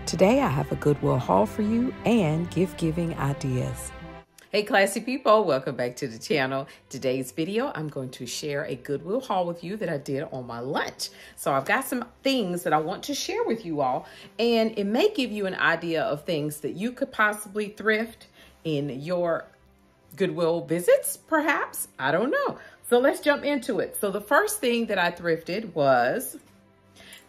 Today I have a Goodwill haul for you and gift-giving ideas. Hey classy people, welcome back to the channel. Today's video, I'm going to share a Goodwill haul with you that I did on my lunch. So I've got some things that I want to share with you all, and it may give you an idea of things that you could possibly thrift in your Goodwill visits, perhaps. I don't know. So let's jump into it. So the first thing that I thrifted was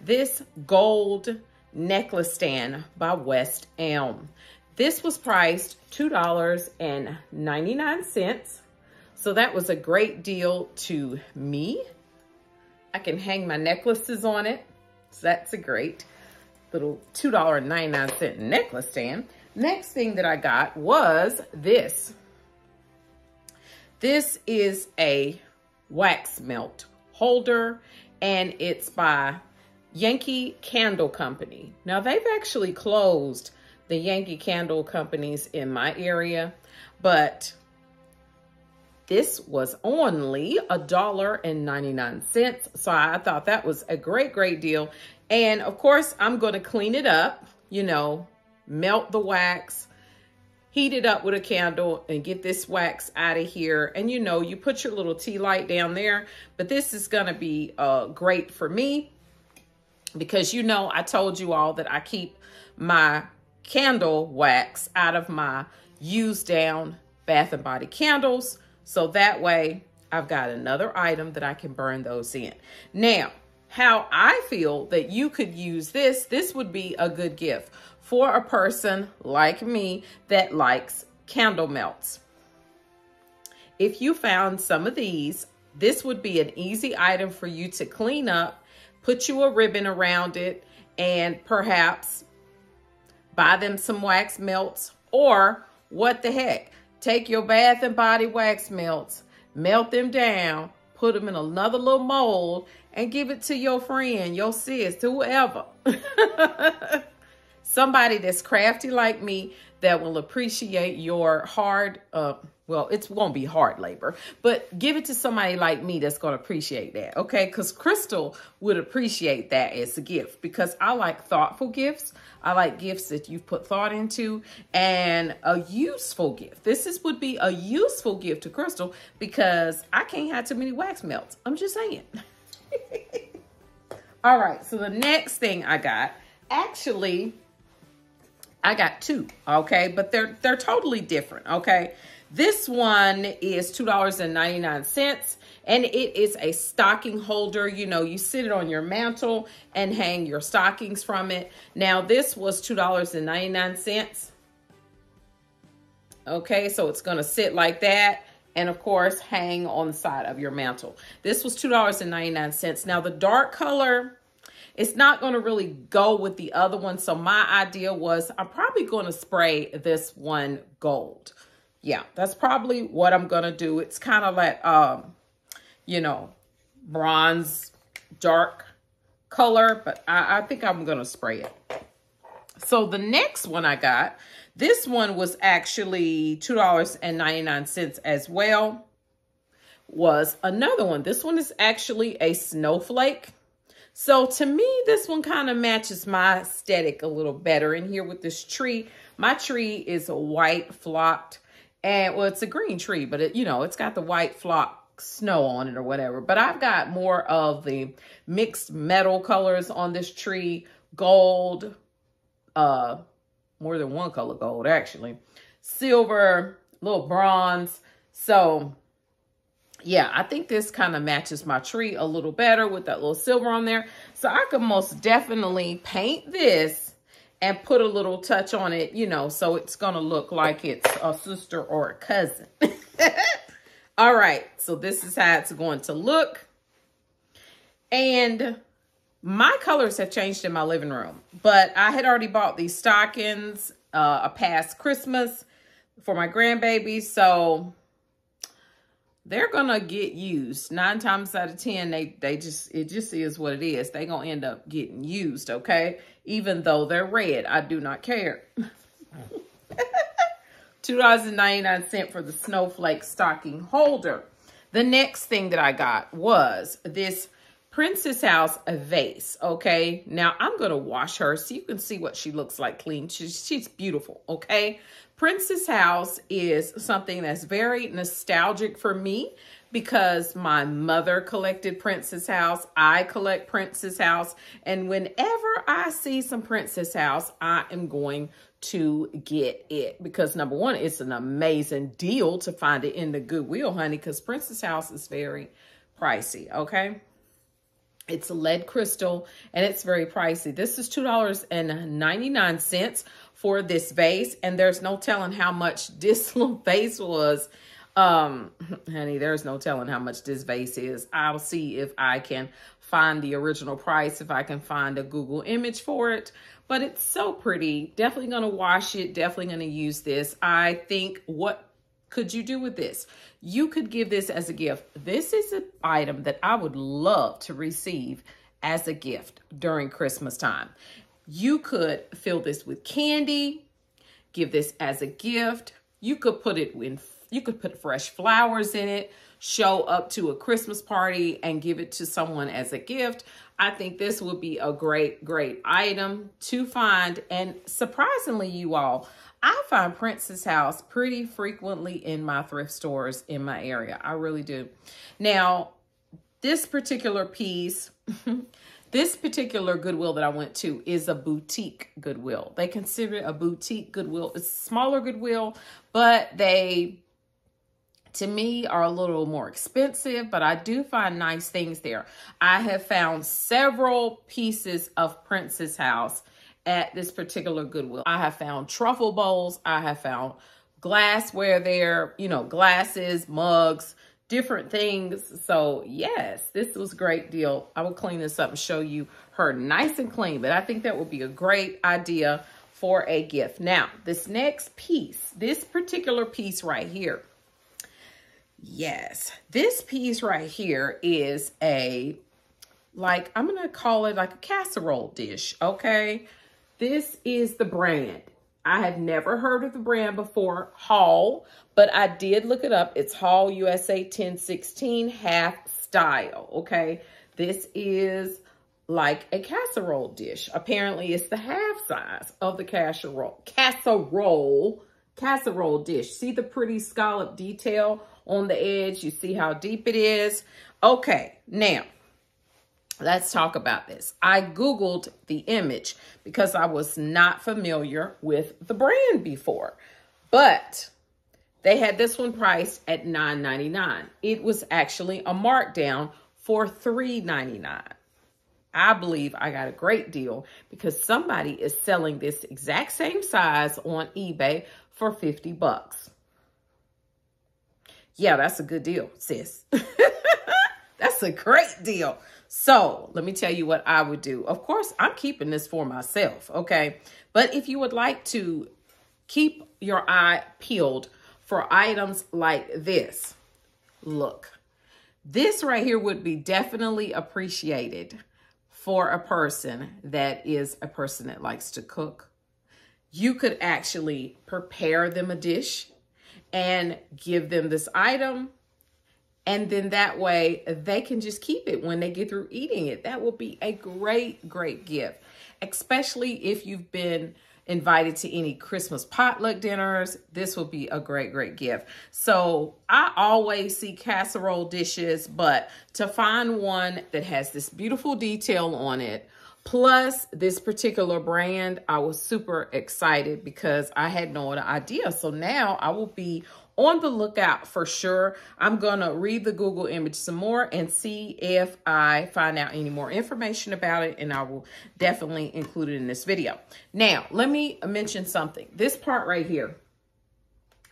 this gold necklace stand by West Elm. This was priced $2.99. So that was a great deal to me. I can hang my necklaces on it. So that's a great little $2.99 necklace stand. Next thing that I got was this. This is a wax melt holder, and it's by Yankee Candle Company. Now they've actually closed the Yankee Candle companies in my area, but this was only $1.99. So I thought that was a great deal. And of course, I'm going to clean it up, you know, melt the wax, heat it up with a candle, and get this wax out of here. And you know, you put your little tea light down there, but this is going to be great for me because, you know, I told you all that I keep my candle wax out of my used down Bath and Body candles. So that way I've got another item that I can burn those in. Now, how I feel that you could use this would be a good gift for a person like me that likes candle melts. If you found some of these, this would be an easy item for you to clean up, put you a ribbon around it, and perhaps buy them some wax melts, or what the heck, take your Bath and Body wax melts, melt them down, put them in another little mold, and give it to your friend, your sis, whoever. Somebody that's crafty like me that will appreciate your hard, well, it won't be hard labor, but give it to somebody like me that's going to appreciate that, okay? Because Crystal would appreciate that as a gift, because I like thoughtful gifts. I like gifts that you've put thought into, and a useful gift. Would be a useful gift to Crystal, because I can't have too many wax melts. I'm just saying. All right, so the next thing I got, actually, I got two, okay? But they're totally different, okay? This one is $2.99, and it is a stocking holder. You know, you sit it on your mantle and hang your stockings from it. Now, this was $2.99. Okay, so it's going to sit like that, and of course, hang on the side of your mantle. This was $2.99. Now, the dark color, it's not going to really go with the other one. So my idea was I'm probably going to spray this one gold. Yeah, that's probably what I'm going to do. It's kind of like, you know, bronze, dark color, but I think I'm going to spray it. So the next one I got, this one was actually $2.99 as well, was another one. This one is actually a snowflake. So to me, this one kind of matches my aesthetic a little better in here with this tree. My tree is a white flocked, and well, it's a green tree, but it, you know, it's got the white flock snow on it or whatever. But I've got more of the mixed metal colors on this tree, gold, more than one color gold actually, silver, little bronze. So yeah, I think this kind of matches my tree a little better with that little silver on there. So I could most definitely paint this and put a little touch on it, you know, so it's going to look like it's a sister or a cousin. All right, so this is how it's going to look. And my colors have changed in my living room, but I had already bought these stockings a past Christmas for my grandbaby, so they're gonna get used. 9 times out of 10, it just is what it is. They're gonna end up getting used, okay? Even though they're red, I do not care. $2.99 for the snowflake stocking holder. The next thing that I got was this Princess House Vase, okay? Now, I'm going to wash her so you can see what she looks like clean. She's beautiful, okay? Princess House is something that's very nostalgic for me because my mother collected Princess House. I collect Princess House. And whenever I see some Princess House, I am going to get it. Because number one, it's an amazing deal to find it in the Goodwill, honey, because Princess House is very pricey, okay? It's a lead crystal and it's very pricey. This is $2.99 for this vase. And there's no telling how much this little vase was. Honey, there's no telling how much this vase is. I'll see if I can find the original price, if I can find a Google image for it. But it's so pretty. Definitely going to wash it. Definitely going to use this. I think, what could you do with this? You could give this as a gift. This is an item that I would love to receive as a gift during Christmas time. You could fill this with candy, give this as a gift. You could put it in, you could put fresh flowers in it, show up to a Christmas party and give it to someone as a gift. I think this would be a great, great item to find. And surprisingly, you all, I find Princess House pretty frequently in my thrift stores in my area. I really do. Now, this particular piece, this particular Goodwill that I went to is a boutique Goodwill. They consider it a boutique Goodwill. It's a smaller Goodwill, but they, to me, are a little more expensive, but I do find nice things there. I have found several pieces of Princess House at this particular Goodwill. I have found truffle bowls. I have found glassware there, you know, glasses, mugs, different things. So yes, this was a great deal. I will clean this up and show you her nice and clean, but I think that would be a great idea for a gift. Now, this next piece, this particular piece right here. Yes, this piece right here is a, like, I'm going to call it like a casserole dish, okay? This is the brand. I have never heard of the brand before, Hall, but I did look it up. It's Hall USA 1016 half style, okay? This is like a casserole dish. Apparently, it's the half size of the casserole dish. See the pretty scallop detail on the edge? You see how deep it is? Okay, now, let's talk about this. I Googled the image because I was not familiar with the brand before, but they had this one priced at $9.99. It was actually a markdown for $3.99. I believe I got a great deal because somebody is selling this exact same size on eBay for 50 bucks. Yeah, that's a good deal, sis. That's a great deal. So let me tell you what I would do. Of course, I'm keeping this for myself, okay? But if you would like to keep your eye peeled for items like this, look, this right here would be definitely appreciated for a person that likes to cook. You could actually prepare them a dish and give them this item. And then that way they can just keep it when they get through eating it. That will be a great, great gift, especially if you've been invited to any Christmas potluck dinners. This will be a great, great gift. So I always see casserole dishes, but to find one that has this beautiful detail on it, plus this particular brand, I was super excited because I had no other idea. So now I will be on the lookout for sure. I'm going to read the Google image some more and see if I find out any more information about it, and I will definitely include it in this video. Now, let me mention something. This part right here,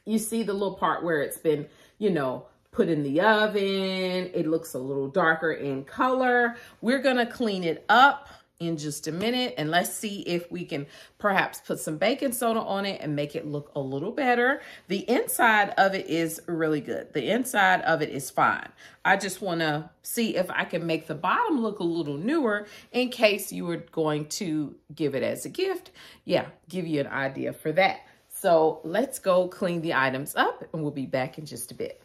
you see the little part where it's been, you know, put in the oven. It looks a little darker in color. We're going to clean it up in just a minute, and let's see if we can perhaps put some baking soda on it and make it look a little better. The inside of it is really good. The inside of it is fine. I just want to see if I can make the bottom look a little newer in case you were going to give it as a gift. Yeah, give you an idea for that. So let's go clean the items up and we'll be back in just a bit.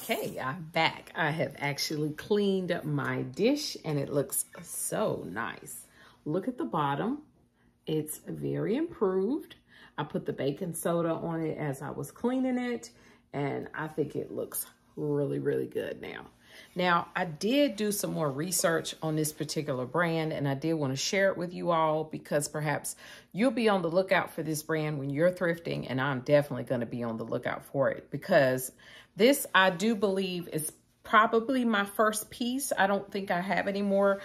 Okay, I'm back. I have actually cleaned my dish and it looks so nice. Look at the bottom. It's very improved. I put the baking soda on it as I was cleaning it, and I think it looks really, really good now. Now, I did do some more research on this particular brand, and I did want to share it with you all because perhaps you'll be on the lookout for this brand when you're thrifting, and I'm definitely going to be on the lookout for it because this, I do believe, is probably my first piece. I don't think I have any more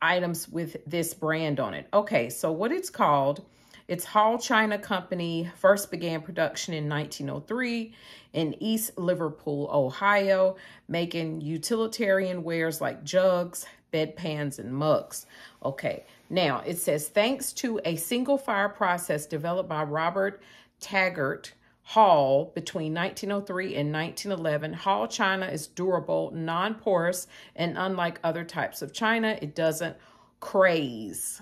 items with this brand on it. Okay, so what it's called, it's Hall China Company, first began production in 1903 in East Liverpool, Ohio, making utilitarian wares like jugs, bedpans, and mugs. Okay, now it says, thanks to a single fire process developed by Robert Taggart Hall between 1903 and 1911, Hall china is durable, non-porous, and unlike other types of china, it doesn't craze.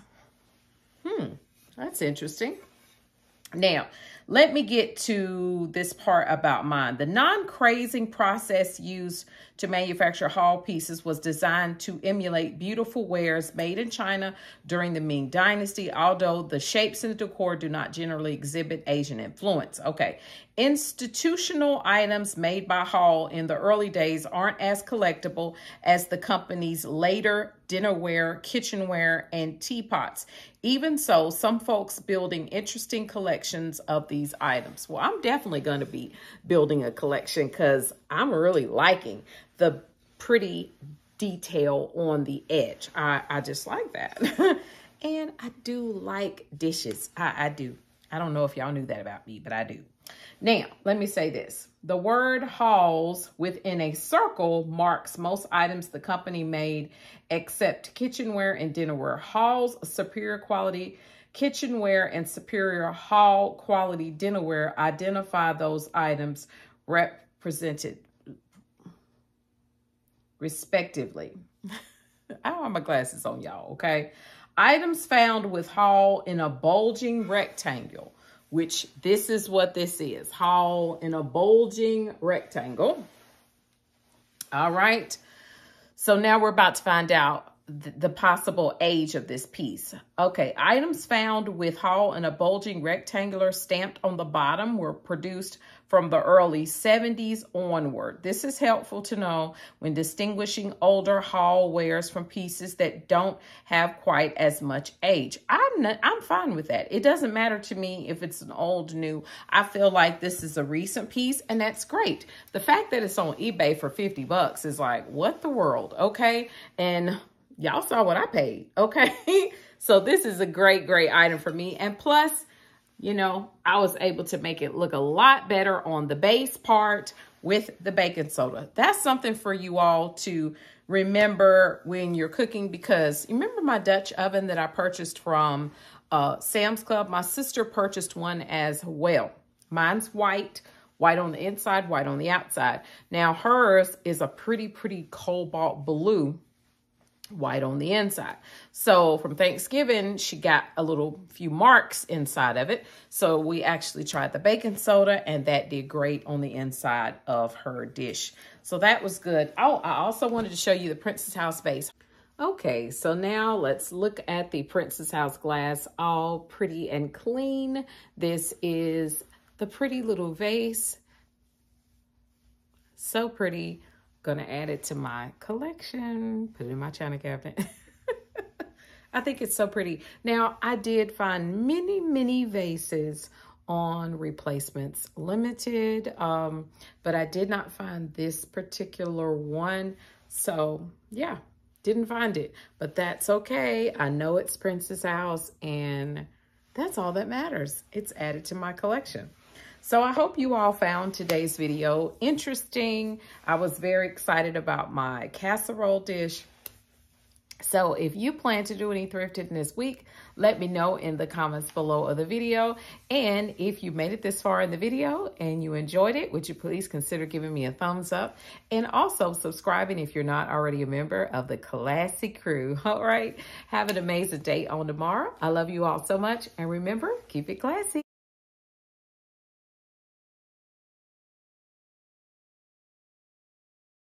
That's interesting. Now, let me get to this part about mine. The non-crazing process used to manufacture Hall pieces was designed to emulate beautiful wares made in China during the Ming Dynasty, although the shapes and the decor do not generally exhibit Asian influence. Okay, institutional items made by Hall in the early days aren't as collectible as the company's later dinnerware, kitchenware, and teapots. Even so, some folks building interesting collections of these items. Well, I'm definitely going to be building a collection because I'm really liking the pretty detail on the edge. I just like that. And I do like dishes. I do. I don't know if y'all knew that about me, but I do. Now, let me say this. The word Halls within a circle marks most items the company made except kitchenware and dinnerware. Hall's superior quality kitchenware and superior Hall quality dinnerware identify those items represented respectively. I don't have my glasses on, y'all, okay? Items found with Hall in a bulging rectangle, which this is what this is. Hall in a bulging rectangle. All right. So now we're about to find out the possible age of this piece. Okay, items found with Hall in a bulging rectangular stamped on the bottom were produced from the early 70s onward. This is helpful to know when distinguishing older Hall wares from pieces that don't have quite as much age. I'm fine with that. It doesn't matter to me if it's an old, new. I feel like this is a recent piece, and that's great. The fact that it's on eBay for 50 bucks is like, what the world, okay? And y'all saw what I paid, okay? So this is a great, great item for me. And plus, you know, I was able to make it look a lot better on the base part with the baking soda. That's something for you all to remember when you're cooking, because you remember my Dutch oven that I purchased from Sam's Club? My sister purchased one as well. Mine's white on the inside, white on the outside. Now hers is a pretty cobalt blue, white on the inside. So from Thanksgiving, she got a few marks inside of it. So we actually tried the baking soda, and that did great on the inside of her dish. So that was good. Oh, I also wanted to show you the Princess House vase. Okay, so now let's look at the Princess House glass, all pretty and clean. This is the pretty little vase. So pretty. Gonna add it to my collection, put it in my china cabinet. I think it's so pretty. Now, I did find many vases on Replacements Limited, but I did not find this particular one. So yeah, didn't find it, but that's okay. I know it's Princess House, and that's all that matters. It's added to my collection. So I hope you all found today's video interesting. I was very excited about my casserole dish. So if you plan to do any thrifting this week, let me know in the comments below of the video. And if you made it this far in the video and you enjoyed it, would you please consider giving me a thumbs up and also subscribing if you're not already a member of the Classy Crew. All right, have an amazing day on tomorrow. I love you all so much. And remember, keep it classy.